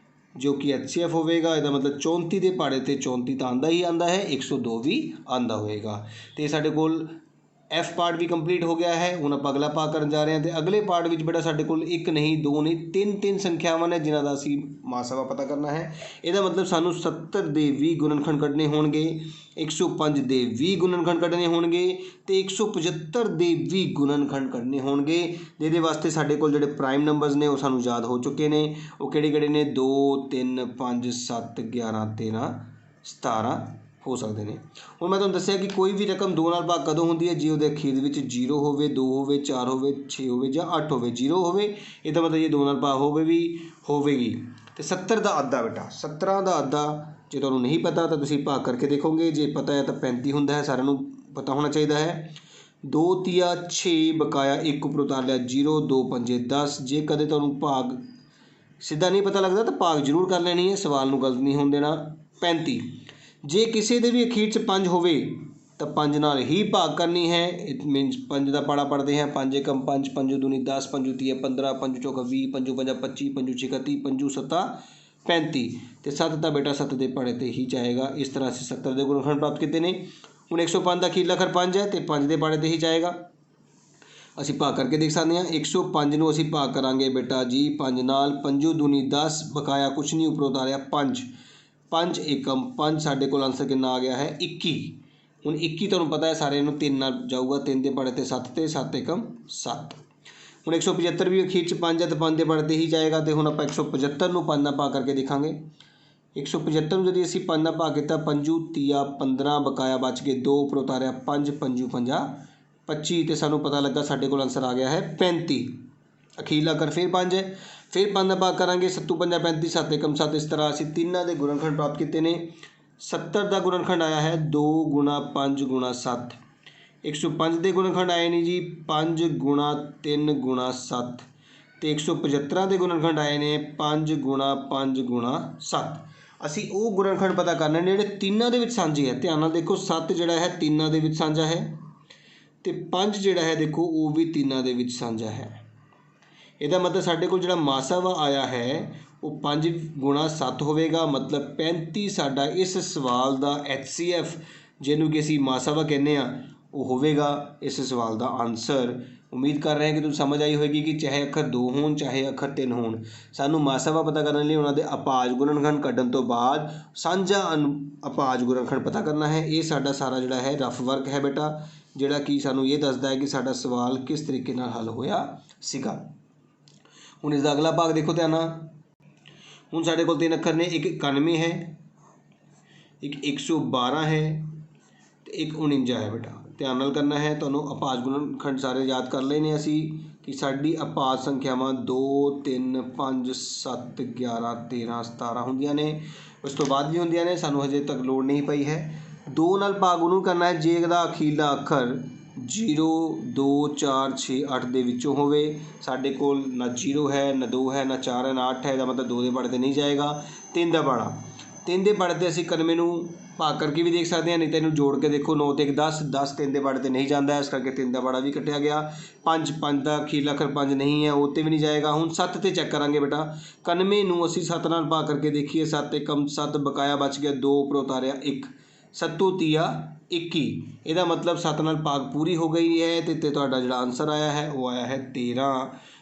ਜੋ ਕਿ HCF ਹੋਵੇਗਾ। ਇਹਦਾ ਮਤਲਬ 34 ਦੇ ਪਹਾੜੇ 'ਤੇ 34 ਤਾਂ ਆਉਂਦਾ ਹੀ ਆਉਂਦਾ ਹੈ, 102 ਵੀ ਆਉਂਦਾ ਹੋਏਗਾ। ਅਤੇ ਸਾਡੇ ਕੋਲ ਐਫ ਪਾਰਟ ਵੀ ਕੰਪਲੀਟ ਹੋ ਗਿਆ ਹੈ। ਹੁਣ ਆਪਾਂ ਅਗਲਾ ਭਾਗ ਕਰਨ ਜਾ ਰਹੇ ਹਾਂ। ਅਤੇ ਅਗਲੇ ਪਾਰਟ ਵਿੱਚ ਬੇਟਾ ਸਾਡੇ ਕੋਲ ਇੱਕ ਨਹੀਂ, ਦੋ ਨਹੀਂ, ਤਿੰਨ ਸੰਖਿਆਵਾਂ ਨੇ ਜਿਨ੍ਹਾਂ ਦਾ ਅਸੀਂ ਮਾਸਾਵਾ ਪਤਾ ਕਰਨਾ ਹੈ। ਇਹਦਾ ਮਤਲਬ ਸਾਨੂੰ 70 ਦੇ 20 ਗੁਣਨਖੰਡ ਕੱਢਣੇ ਹੋਣਗੇ, 105 ਦੇ 20 ਗੁਣਨਖੰਡ ਕੱਢਣੇ ਹੋਣਗੇ ਅਤੇ 175 ਦੇ 20 ਗੁਣਨਖੰਡ ਕੱਢਣੇ ਹੋਣਗੇ। ਜਿਹਦੇ ਵਾਸਤੇ ਸਾਡੇ ਕੋਲ ਜਿਹੜੇ ਪ੍ਰਾਈਮ ਨੰਬਰਸ ਨੇ ਉਹ ਸਾਨੂੰ ਯਾਦ ਹੋ ਚੁੱਕੇ ਨੇ। ਉਹ ਕਿਹੜੇ ਨੇ? 2 3 5 7 11 13 17 ਹੋ ਸਕਦੇ ਨੇ। ਹੁਣ ਮੈਂ ਤੁਹਾਨੂੰ ਦੱਸਿਆ ਕਿ ਕੋਈ ਵੀ ਰਕਮ 2 ਨਾਲ ਭਾਗ ਕਦੋਂ ਹੁੰਦੀ ਹੈ? ਜੇ ਉਹਦੇ ਅਖੀਰ ਵਿੱਚ 0 ਹੋਵੇ, 2 ਹੋਵੇ, 4 ਹੋਵੇ, 6 ਹੋਵੇ ਜਾਂ 8 ਹੋਵੇ। 0 ਹੋਵੇ ਇਹਦਾ ਮਤਲਬ ਇਹ 2 ਨਾਲ ਭਾਗ ਹੋਵੇਗੀ। ਅਤੇ 70 ਦਾ ਅੱਧਾ ਬੇਟਾ, 17 ਦਾ ਅੱਧਾ ਜੇ ਤੁਹਾਨੂੰ ਨਹੀਂ ਪਤਾ ਤਾਂ ਤੁਸੀਂ ਭਾਗ ਕਰਕੇ ਦੇਖੋਗੇ। ਜੇ ਪਤਾ ਹੈ ਤਾਂ 35 ਹੁੰਦਾ ਹੈ, ਸਾਰਿਆਂ ਨੂੰ ਪਤਾ ਹੋਣਾ ਚਾਹੀਦਾ ਹੈ। 2 ਤੀਆ 6 ਬਕਾਇਆ 1 ਉੱਪਰ ਉਤਾਰ ਲਿਆ 0, 2 ਪੰਜੇ 10। ਜੇ ਕਦੇ ਤੁਹਾਨੂੰ ਭਾਗ ਸਿੱਧਾ ਨਹੀਂ ਪਤਾ ਲੱਗਦਾ ਤਾਂ ਭਾਗ ਜ਼ਰੂਰ ਕਰ ਲੈਣੀ ਹੈ, ਸਵਾਲ ਨੂੰ ਗਲਤ ਨਹੀਂ ਹੋਣ ਦੇਣਾ। 35 ਜੇ ਕਿਸੇ ਦੇ ਵੀ ਅਖੀਰ 'ਚ 5 ਹੋਵੇ ਤਾਂ 5 ਨਾਲ ਹੀ ਭਾਗ ਕਰਨੀ ਹੈ। ਇਟ ਮੀਨਸ 5 ਦਾ ਪਾੜਾ ਪੜ੍ਹਦੇ ਹਾਂ। 5 ਏਕਮ 5, 5 ਦੂਣੀ 10, 5 ਤੀਆ 15, 5 ਚੌਕਾ 20, 5 ਪੰਜਾ 25, 5 ਛਿਕਾ 30, 5 ਸੱਤਾ 35 ਅਤੇ 7 ਤਾਂ ਬੇਟਾ 7 ਦੇ ਪਾੜੇ 'ਤੇ ਹੀ ਜਾਏਗਾ। ਇਸ ਤਰ੍ਹਾਂ ਅਸੀਂ 70 ਦੇ ਗੁਣਨਖੰਡ ਪ੍ਰਾਪਤ ਕੀਤੇ ਨੇ। ਹੁਣ 105 ਦਾ ਅਖੀਰਲਾ ਅੱਖਰ 5 ਹੈ ਅਤੇ 5 ਦੇ ਪਾੜੇ 'ਤੇ ਹੀ ਜਾਏਗਾ। ਅਸੀਂ ਭਾਗ ਕਰਕੇ ਦੇਖ ਸਕਦੇ ਹਾਂ। 105 ਨੂੰ ਅਸੀਂ ਭਾਗ ਕਰਾਂਗੇ ਬੇਟਾ ਜੀ 5 ਨਾਲ। 5 ਦੂਣੀ 10 ਬਕਾਇਆ ਕੁਛ ਨਹੀਂ, ਉੱਪਰ ਉਤਾਰਿਆ 5, 5 ਏਕਮ 5। ਸਾਡੇ ਕੋਲ ਆਂਸਰ ਕਿੰਨਾ ਆ ਗਿਆ ਹੈ? 21। ਹੁਣ 21 ਤੁਹਾਨੂੰ ਪਤਾ ਹੈ ਸਾਰਿਆਂ ਨੂੰ 3 ਨਾਲ ਜਾਊਗਾ, 3 ਦੇ ਪਾੜੇ 'ਤੇ 7 ਅਤੇ 7 ਏਕਮ 7। ਹੁਣ 175 ਵੀ ਅਖੀਰ 'ਚ 5 ਹੈ ਅਤੇ 5 ਦੇ ਪਾੜੇ 'ਤੇ ਹੀ ਜਾਏਗਾ। ਅਤੇ ਹੁਣ ਆਪਾਂ 175 ਨੂੰ 5 ਨਾਲ ਭਾਗ ਕਰਕੇ ਦੇਖਾਂਗੇ। 175 ਨੂੰ যদি ਅਸੀਂ 5 ਨਾਲ ਭਾਗ ਕੀਤਾ, 5 ਤੀਆ 15 ਬਕਾਇਆ ਬਚ ਕੇ 2 ਉੱਪਰ ਉਤਾਰਿਆ 5, 5 ਪੰਜਾ 25 ਅਤੇ ਸਾਨੂੰ ਪਤਾ ਲੱਗਾ ਸਾਡੇ ਕੋਲ ਆਂਸਰ ਆ ਗਿਆ ਹੈ 35। ਅਖੀਰਲਾ ਅੱਖਰ ਫਿਰ 5 ਹੈ। ਫਿਰ 5 ਦਾ ਭਾਗ ਕਰਾਂਗੇ, 7 ਪੰਜਾ 35, 7 ਏਕਮ 7। ਇਸ ਤਰ੍ਹਾਂ ਅਸੀਂ ਤਿੰਨਾਂ ਦੇ ਗੁਣਨਖੰਡ ਪ੍ਰਾਪਤ ਕੀਤੇ ਨੇ। 70 ਦਾ ਗੁਣਨਖੰਡ ਆਇਆ ਹੈ 2 ਗੁਣਾ 5 ਗੁਣਾ 7। 105 ਦੇ ਗੁਣਨਖੰਡ ਆਏ ਨੇ ਜੀ 5 ਗੁਣਾ 3 ਗੁਣਾ 7 ਅਤੇ 175 ਦੇ ਗੁਣਨਖੰਡ ਆਏ ਨੇ 5 ਗੁਣਾ 5 ਗੁਣਾ 7। ਅਸੀਂ ਉਹ ਗੁਣਨਖੰਡ ਪਤਾ ਕਰਨੇ ਨੇ ਜਿਹੜੇ ਤਿੰਨਾਂ ਦੇ ਵਿੱਚ ਸਾਂਝੇ ਹੈ। ਧਿਆਨ ਨਾਲ ਦੇਖੋ, 7 ਜਿਹੜਾ ਹੈ ਤਿੰਨਾਂ ਦੇ ਵਿੱਚ ਸਾਂਝਾ ਹੈ ਅਤੇ 5 ਜਿਹੜਾ ਹੈ ਦੇਖੋ ਉਹ ਵੀ ਤਿੰਨਾਂ ਦੇ ਵਿੱਚ ਸਾਂਝਾ ਹੈ। ਇਹਦਾ ਮਤਲਬ ਸਾਡੇ ਕੋਲ ਜਿਹੜਾ ਮਾਸਾਵਾ ਆਇਆ ਹੈ ਉਹ 5 ਗੁਣਾ 7 ਹੋਵੇਗਾ। ਮਤਲਬ 35 ਸਾਡਾ ਇਸ ਸਵਾਲ ਦਾ HCF ਜਿਹਨੂੰ ਕਿ ਅਸੀਂ ਮਾਸਾਵਾ ਕਹਿੰਦੇ ਹਾਂ ਉਹ ਹੋਵੇਗਾ ਇਸ ਸਵਾਲ ਦਾ ਆਨਸਰ। ਉਮੀਦ ਕਰ ਰਹੇ ਹਾਂ ਕਿ ਤੁਹਾਨੂੰ ਸਮਝ ਆਈ ਹੋਵੇਗੀ ਕਿ ਚਾਹੇ ਅੱਖਰ 2 ਹੋਣ ਚਾਹੇ ਅੱਖਰ 3 ਹੋਣ, ਸਾਨੂੰ ਮਾਸਾਵਾ ਪਤਾ ਕਰਨ ਲਈ ਉਹਨਾਂ ਦੇ ਅਪਾਜ ਗੁਣਨਖੰਡ ਕੱਢਣ ਤੋਂ ਬਾਅਦ ਸਾਂਝਾ ਅਪਾਜ ਗੁਣਨਖੰਡ ਪਤਾ ਕਰਨਾ ਹੈ। ਇਹ ਸਾਡਾ ਸਾਰਾ ਜਿਹੜਾ ਹੈ ਰਫ ਵਰਕ ਹੈ ਬੇਟਾ, ਜਿਹੜਾ ਕਿ ਸਾਨੂੰ ਇਹ ਦੱਸਦਾ ਹੈ ਕਿ ਸਾਡਾ ਸਵਾਲ ਕਿਸ ਤਰੀਕੇ ਨਾਲ ਹੱਲ ਹੋਇਆ ਸੀਗਾ। ਹੁਣ ਇਸ ਦਾ ਅਗਲਾ ਭਾਗ ਦੇਖੋ ਧਿਆਨ ਨਾਲ। ਹੁਣ ਸਾਡੇ ਕੋਲ 3 ਅੱਖਰ ਨੇ, ਇੱਕ 91 ਹੈ, ਇੱਕ 112 ਹੈ ਅਤੇ ਇੱਕ 49 ਹੈ ਬੇਟਾ। ਧਿਆਨ ਨਾਲ ਕਰਨਾ ਹੈ ਤੁਹਾਨੂੰ। ਅਪਾਜ ਗੁਣਨਖੰਡ ਸਾਰੇ ਯਾਦ ਕਰ ਲਏ ਨੇ ਅਸੀਂ ਕਿ ਸਾਡੀ ਅਪਾਜ ਸੰਖਿਆਵਾਂ 2 3 5 7 11 13 17 ਹੁੰਦੀਆਂ ਨੇ। ਉਸ ਤੋਂ ਬਾਅਦ ਵੀ ਹੁੰਦੀਆਂ ਨੇ, ਸਾਨੂੰ ਹਜੇ ਤੱਕ ਲੋੜ ਨਹੀਂ ਪਈ ਹੈ। 2 ਨਾਲ ਭਾਗ ਉਹਨੂੰ ਕਰਨਾ ਹੈ ਜੇ ਇਹਦਾ ਅਖੀਰਲਾ ਅੱਖਰ 0 2 4 6 8 ਦੇ ਵਿੱਚੋਂ ਹੋਵੇ। ਸਾਡੇ ਕੋਲ ਨਾ 0 ਹੈ, ਨਾ 2 ਹੈ, ਨਾ 4 ਹੈ, ਨਾ 8 ਹੈ। ਇਹਦਾ ਮਤਲਬ 2 ਦੇ ਪਾੜੇ 'ਤੇ ਨਹੀਂ ਜਾਏਗਾ। 3 ਦਾ ਪਾੜਾ, 3 ਦੇ ਪਾੜੇ 'ਤੇ ਅਸੀਂ 91 ਨੂੰ ਭਾਗ ਕਰਕੇ ਵੀ ਦੇਖ ਸਕਦੇ ਹਾਂ, ਨਹੀਂ ਤਾਂ ਇਹਨੂੰ ਜੋੜ ਕੇ ਦੇਖੋ। 9 ਤੇ 1 10, 10 3 ਦੇ ਪਾੜੇ 'ਤੇ ਨਹੀਂ ਜਾਂਦਾ, ਇਸ ਕਰਕੇ 3 ਦਾ ਪਾੜਾ ਵੀ ਕੱਟਿਆ ਗਿਆ। 5 ਦਾ ਅਖੀਰਲਾ ਅੱਖਰ 5 ਨਹੀਂ ਹੈ, ਉਹ 'ਤੇ ਵੀ ਨਹੀਂ ਜਾਏਗਾ। ਹੁਣ 7 'ਤੇ ਚੈੱਕ ਕਰਾਂਗੇ ਬੇਟਾ। 91 ਨੂੰ ਅਸੀਂ 7 ਨਾਲ ਭਾਗ ਕਰਕੇ ਦੇਖੀਏ। 7 ਏਕਮ 7 ਬਕਾਇਆ ਬਚ ਗਿਆ 2 ਉੱਪਰ ਉਤਾਰਿਆ 1, 7 ਤੀਆ 21। ਇਹਦਾ ਮਤਲਬ 7 ਨਾਲ ਭਾਗ ਪੂਰੀ ਹੋ ਗਈ ਹੈ ਅਤੇ ਤੁਹਾਡਾ ਜਿਹੜਾ ਆਨਸਰ ਆਇਆ ਹੈ ਉਹ ਆਇਆ ਹੈ 13।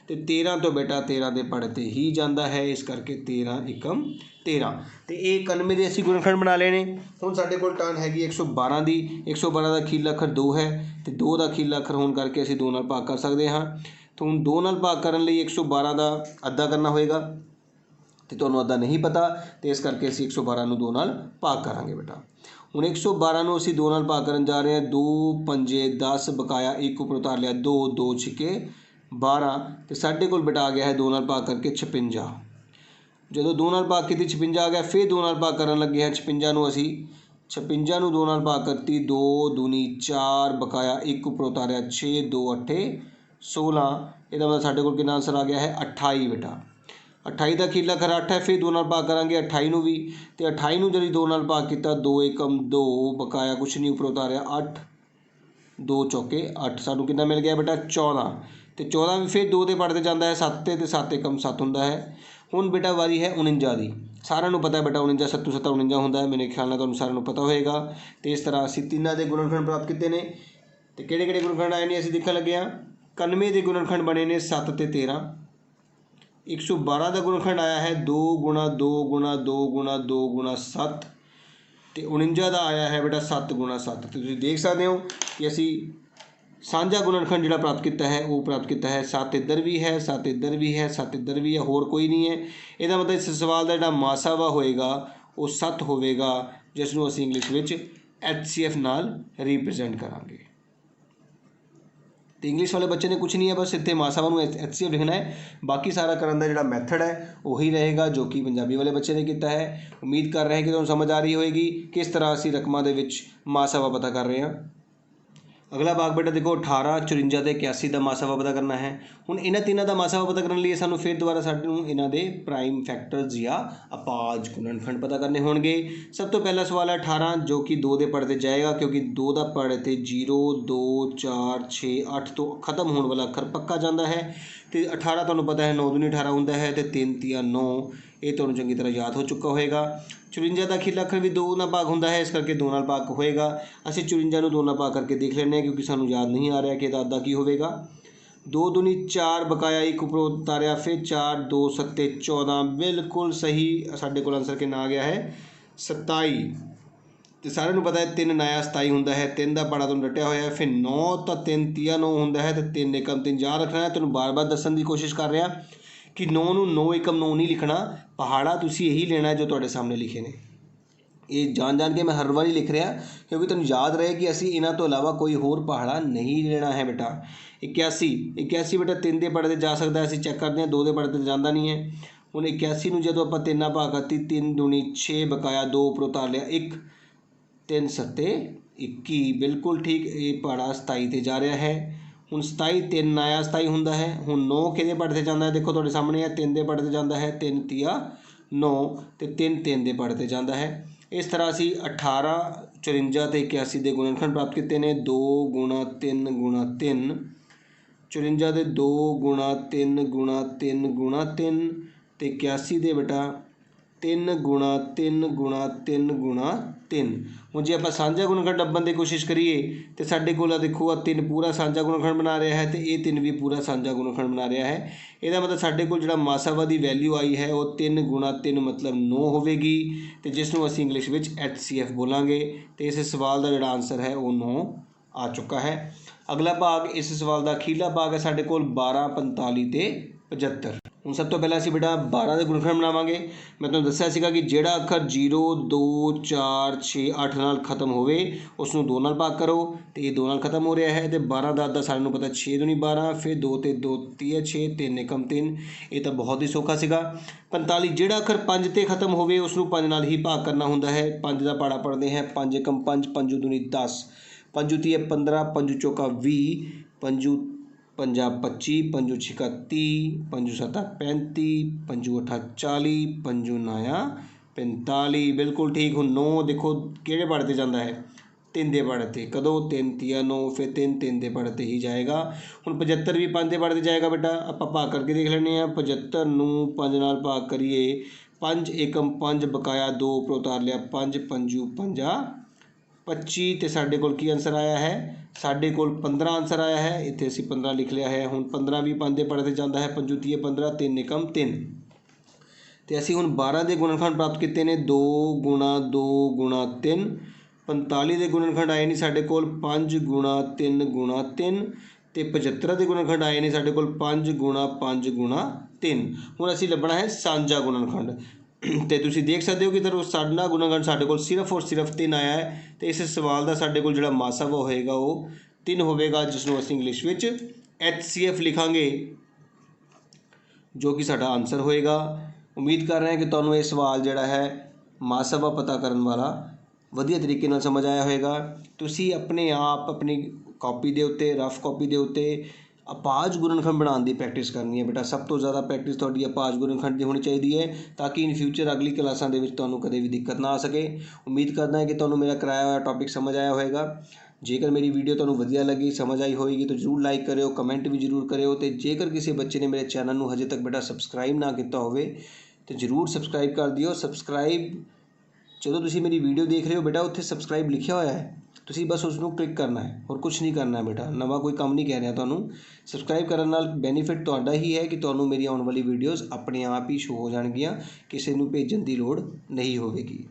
ਅਤੇ 13 ਤੋਂ ਬੇਟਾ 13 ਦੇ ਪਾੜੇ 'ਤੇ ਹੀ ਜਾਂਦਾ ਹੈ, ਇਸ ਕਰਕੇ 13 ਏਕਮ 13। ਅਤੇ ਇਹ 91 ਦੇ ਅਸੀਂ ਗੁਣਨਖੰਡ ਬਣਾ ਲਏ ਨੇ। ਹੁਣ ਸਾਡੇ ਕੋਲ ਟਰਨ ਹੈਗੀ 112 ਦੀ। 112 ਦਾ ਅਖੀਰਲਾ ਅੱਖਰ 2 ਹੈ ਅਤੇ 2 ਦਾ ਅਖੀਰਲਾ ਅੱਖਰ ਹੋਣ ਕਰਕੇ ਅਸੀਂ 2 ਨਾਲ ਭਾਗ ਕਰ ਸਕਦੇ ਹਾਂ। ਤਾਂ ਹੁਣ 2 ਨਾਲ ਭਾਗ ਕਰਨ ਲਈ 112 ਦਾ ਅੱਧਾ ਕਰਨਾ ਹੋਏਗਾ ਅਤੇ ਤੁਹਾਨੂੰ ਅੱਧਾ ਨਹੀਂ ਪਤਾ, ਅਤੇ ਇਸ ਕਰਕੇ ਅਸੀਂ 112 ਨੂੰ 2 ਨਾਲ ਭਾਗ ਕਰਾਂਗੇ ਬੇਟਾ। ਹੁਣ 112 ਨੂੰ ਅਸੀਂ 2 ਨਾਲ ਭਾਗ ਕਰਨ ਜਾ ਰਹੇ ਹਾਂ। 2 ਪੰਜੇ 10 ਬਕਾਇਆ 1 ਉੱਪਰ ਉਤਾਰ ਲਿਆ 2, 2 ਛਿੱਕੇ 12 ਅਤੇ ਸਾਡੇ ਕੋਲ ਬੇਟਾ ਆ ਗਿਆ ਹੈ 2 ਨਾਲ ਭਾਗ ਕਰਕੇ 56। ਜਦੋਂ 2 ਨਾਲ ਭਾਗ ਕੀਤੀ 56 ਆ ਗਿਆ। ਫਿਰ 2 ਨਾਲ ਭਾਗ ਕਰਨ ਲੱਗੇ ਹਾਂ 56 ਨੂੰ ਅਸੀਂ। 56 ਨੂੰ 2 ਨਾਲ ਭਾਗ ਕਰਤੀ 2 ਦੂਣੀ 4 ਬਕਾਇਆ 1 ਉੱਪਰ ਉਤਾਰਿਆ 6, 2 8 16। ਇਹਦਾ ਮਤਲਬ ਸਾਡੇ ਕੋਲ ਕਿੰਨਾ ਆਂਸਰ ਆ ਗਿਆ ਹੈ 28 ਬੇਟਾ। 28 ਦਾ ਅਖੀਰਲਾ ਅੱਖਰ 8 ਹੈ। ਫਿਰ 2 ਨਾਲ ਭਾਗ ਕਰਾਂਗੇ 28 ਨੂੰ ਵੀ, ਅਤੇ 28 ਨੂੰ ਜਦੋਂ 2 ਨਾਲ ਭਾਗ ਕੀਤਾ 2 ਏਕਮ 2 ਬਕਾਇਆ ਕੁਛ ਨਹੀਂ ਉੱਪਰ ਉਤਾਰਿਆ 8, 2 ਚੌਕੇ 8। ਸਾਨੂੰ ਕਿੰਨਾ ਮਿਲ ਗਿਆ ਬੇਟਾ 14। ਅਤੇ 14 ਵੀ ਫਿਰ 2 ਦੇ ਪਾੜੇ 'ਤੇ ਜਾਂਦਾ ਹੈ 7 'ਤੇ, ਅਤੇ 7 ਏਕਮ 7 ਹੁੰਦਾ ਹੈ। ਹੁਣ ਬੇਟਾ ਵਾਰੀ ਹੈ 49 ਦੀ। ਸਾਰਿਆਂ ਨੂੰ ਪਤਾ ਬੇਟਾ 49 7 7 49 ਹੁੰਦਾ ਹੈ। ਮੇਰੇ ਖਿਆਲ ਨਾਲ ਤੁਹਾਨੂੰ ਸਾਰਿਆਂ ਨੂੰ ਪਤਾ ਹੋਏਗਾ। ਅਤੇ ਇਸ ਤਰ੍ਹਾਂ ਅਸੀਂ ਤਿੰਨਾਂ ਦੇ ਗੁਣਨਖੰਡ ਪ੍ਰਾਪਤ ਕੀਤੇ ਨੇ। तो किहड़े-किहड़े गुणनखंड आए ने असीं देखण लगे हां। 91 के गुणनखंड बने ने 7 ते 13। 112 का गुणनखंड आया है 2 गुणा 2 गुणा 2 गुणा 2 गुणा 7। तो 49 का आया है बेटा 7 गुणा 7। तो तुसीं देख सकते हो कि असीं साझा गुणनखंड जिहड़ा प्राप्त किया है वो प्राप्त किया है। 7 इधर भी है, 7 इधर भी है, 7 इधर भी है, होर कोई नहीं है। इसका मतलब इस सवाल का जिहड़ा मासावा होएगा वो 7 होवेगा, जिसनूं असीं इंग्लिश विच HCF नाल रिप्रजेंट करांगे। तो इंग्लिश वाले बच्चे ने कुछ नहीं है, बस इतने मासावा नूं HCF लिखना है। बाकी सारा करने का जिहड़ा मैथड है वही रहेगा जो कि पंजाबी वाले बच्चे ने किया है। उम्मीद कर रहे हैं कि तुहानूं समझ आ रही होएगी किस तरह असीं रकमां दे विच मासावा पता कर रहे हैं। अगला भाग बेटा देखो 18, 54 ते 81 का मासावा पता करना है। हुण इन्हां तीनों का मासावा पता करने लिए सानूं फिर दोबारा सानूं इन्हां दे प्राइम फैक्टर्स या अपाज गुणनखंड पता करने होणगे। सब तो पहला सवाल है 18 जो कि 2 दे पढ़ते जाएगा, क्योंकि 2 का पढ़ते 0 2 4 6 8 तो खत्म होने वाला अखर पक्का जाता है। तो 18 तुहानूं पता है 9 दूनी 18 होंदा है, तो 3 तिया 9 ये तुहानूं चंगी तरह याद हो चुका होएगा। 54 का अखीरला अखर भी 2 नाल भाग होंदा है, इस करके 2 नाल भाग होएगा। असीं 54 नूं 2 नाल भाग करके देख लैंदे क्योंकि सानूं याद नहीं आ रहा कि इहदा अद्धा की होवेगा। 2 दूनी 4 बकाया 1 उपरों उतारिया, फिर 4 2 सत्ते 14 बिल्कुल सही। साडे कोल आंसर कितना आ गया है 27। तो सारिਆਂ ਨੂੰ पता है 3 नया 27 होंदा है। 3 का पाड़ा तुहानूं रटिया होया है, फिर 9 तो 3 तिया 9 होंदा है, तो 3 एकम 3 याद रखना है। तुहानूं बार बार दस्सण की कोशिश कर रहा कि 9 नूं 9 एकम 9 नहीं लिखना, पहाड़ा तुसीं यही लेना है जो तुहाडे सामने लिखे ने। ये जान के मैं हर बार लिख रहा क्योंकि तुहानूं याद रहे कि असीं इन्हां तो इलावा कोई होर पहाड़ा नहीं लेना है बेटा। 81 बेटा 3 दे पढ़ते जा सकता है, असीं चैक करते हैं 2 दे पढ़ते जाता नहीं है। हुण 81 नूं जदों आपां 3 नाल भाग करती 3 दूनी 6 बकाया 2 उपरों उतार लिया 1 3 सत्ते 21 बिल्कुल ठीक। ये पहाड़ा 27 ते जा रहा है। हुण 27 3 नया 27 होंदा है। हुण 9 किहदे पढ़ते जाता है, देखो तुहाडे सामने है 3 दे पढ़ते जाता है, 3 तिया 9 तो 3 3 दे पढ़ते जाता है। इस तरह असीं 18 54 ते 81 के गुणनखंड प्राप्त किए हैं। 2 गुणा 3 गुणा 3 54 के 2 गुणा 3 गुणा 3 गुणा 3 ते 81 के बेटा 3 गुणा 3 गुणा 3 गुणा 3। हुण जे आपां साझा गुणनखंड लभण की कोशिश करिए तो साडे कोल देखो 3 पूरा साझा गुणनखंड बना रहा है, तो ये 3 भी पूरा साझा गुणनखंड बना रहा है। इसका मतलब साडे कोल जिहड़ा मासावा की वैल्यू आई है वो 3 गुणा 3 मतलब 9 होवेगी, तो जिसनूं असीं इंग्लिश विच HCF बोलांगे। तो इस सवाल का जिहड़ा आंसर है वो 9 आ चुका है। अगला भाग इस सवाल का अखीरला भाग है साडे कोल 12 45 ते 75। हुण सब तो पहला असीं बेटा 12 के गुणनखंड बनावांगे। मैं तुहानूं दस्सिया सीगा कि जिहड़ा अखर 0 2 4 6 8 नाल खत्म होवे उसनूं 2 नाल भाग करो, तो ये 2 नाल खत्म हो रहा है। तो 12 का अद्धा सारिਆਂ ਨੂੰ पता 6 दूनी 12, फिर 2 ते 2 30 6 3 एकम 3, ये तो बहुत ही सौखा सीगा। 45 जिहड़ा अखर 5 ते खत्म होवे उसनूं 5 नाल ही भाग करना हुंदा है। 5 का पाड़ा पढ़ते हैं 5 एकम 5 5 दूनी 10 5 तिया 15 5 चौका 20 5 पंजा 25 5 छिका 30 5 सत्ता 35 5 अठा 40 5 नाया 45 बिल्कुल ठीक। हुण 9 देखो किहड़े पढ़ते जाता है 3 दे पढ़ते, कदों 3 तिया 9 फिर 3 3 दे पढ़ते ही जाएगा। हुण 75 भी 5 दे पढ़ते जाएगा बेटा। आपां भाग करके देख लैंदे हैं। 75 नूं 5 नाल भाग करिए 5 एकम 5 बकाया 2 उपरों उतार लिया 5 5 5 25 तो साडे कोल की आंसर आया है, साडे कोल 15 आंसर आया है। इत्थे असीं 15 लिख लिया है। हुण 15 भी 5 दे पढ़ते जाता है 5 तिया 15 3 एकम 3। तो असीं हुण 12 के गुणनखंड प्राप्त किए हैं 2 गुणा 2 गुणा 3। 45 के गुणनखंड आए नहीं साडे कोल 5 गुणा 3 गुणा 3। तो 75 के गुणनखंड आए नहीं साडे कोल 5 गुणा 5 गुणा 3। हुण असीं लभना है साझा गुणनखंड। तो तुसीं देख सकते हो कि इधर साडा गुणनखंड साडे कोल सिर्फ और सिर्फ 3 आया है। तो इस सवाल का साडे कोल जिहड़ा मासावा होएगा वो 3 होवेगा, जिसनूं असीं इंग्लिश विच HCF लिखांगे, जो कि साडा आंसर होएगा। उम्मीद कर रहे हैं कि तुहानूं ये सवाल जिहड़ा है मासावा पता करन वाला वधिया तरीके नाल समझ आया होएगा। तुसीं अपने आप अपनी कॉपी दे उत्ते रफ कॉपी दे उत्ते अपाज गुणनखंड बनाने की प्रैक्टिस करनी है बेटा। सब तो ज़्यादा प्रैक्टिस तुहाडी अपाज गुणनखंड की होनी चाहिए है, ताकि इन फ्यूचर अगली क्लासां दे विच तुहानूं कदे भी दिक्कत ना आ सके। उम्मीद करदा है कि तुहानूं मेरा कराया हुआ टॉपिक समझ आया होएगा। जेकर मेरी वीडियो तुहानूं वधिया लगी समझ आई होएगी तो जरूर लाइक करियो, कमेंट भी जरूर करियो। तो जेकर किसी बच्चे ने मेरे चैनल नूं हजे तक बेटा सबसक्राइब ना किया होवे तो जरूर सबसक्राइब कर दिओ। सबसक्राइब ਜਦੋਂ ਤੁਸੀਂ ਮੇਰੀ ਵੀਡੀਓ ਦੇਖ ਰਹੇ ਹੋ ਬੇਟਾ ਉੱਥੇ ਸਬਸਕ੍ਰਾਈਬ ਲਿਖਿਆ ਹੋਇਆ ਹੈ, ਤੁਸੀਂ ਬਸ ਉਸ ਨੂੰ ਕਲਿੱਕ ਕਰਨਾ ਹੈ, ਹੋਰ ਕੁਛ ਨਹੀਂ ਕਰਨਾ ਬੇਟਾ। ਨਵਾਂ ਕੋਈ ਕੰਮ ਨਹੀਂ ਕਹਿ ਰਿਹਾ ਤੁਹਾਨੂੰ। ਸਬਸਕ੍ਰਾਈਬ ਕਰਨ ਨਾਲ ਬੈਨੀਫਿਟ ਤੁਹਾਡਾ ਹੀ ਹੈ ਕਿ ਤੁਹਾਨੂੰ ਮੇਰੀ ਆਉਣ ਵਾਲੀ ਵੀਡੀਓਜ਼ ਆਪਣੇ ਆਪ ਹੀ ਸ਼ੋ ਹੋ ਜਾਣਗੀਆਂ, ਕਿਸੇ ਨੂੰ ਭੇਜਣ ਦੀ ਲੋੜ ਨਹੀਂ ਹੋਵੇਗੀ।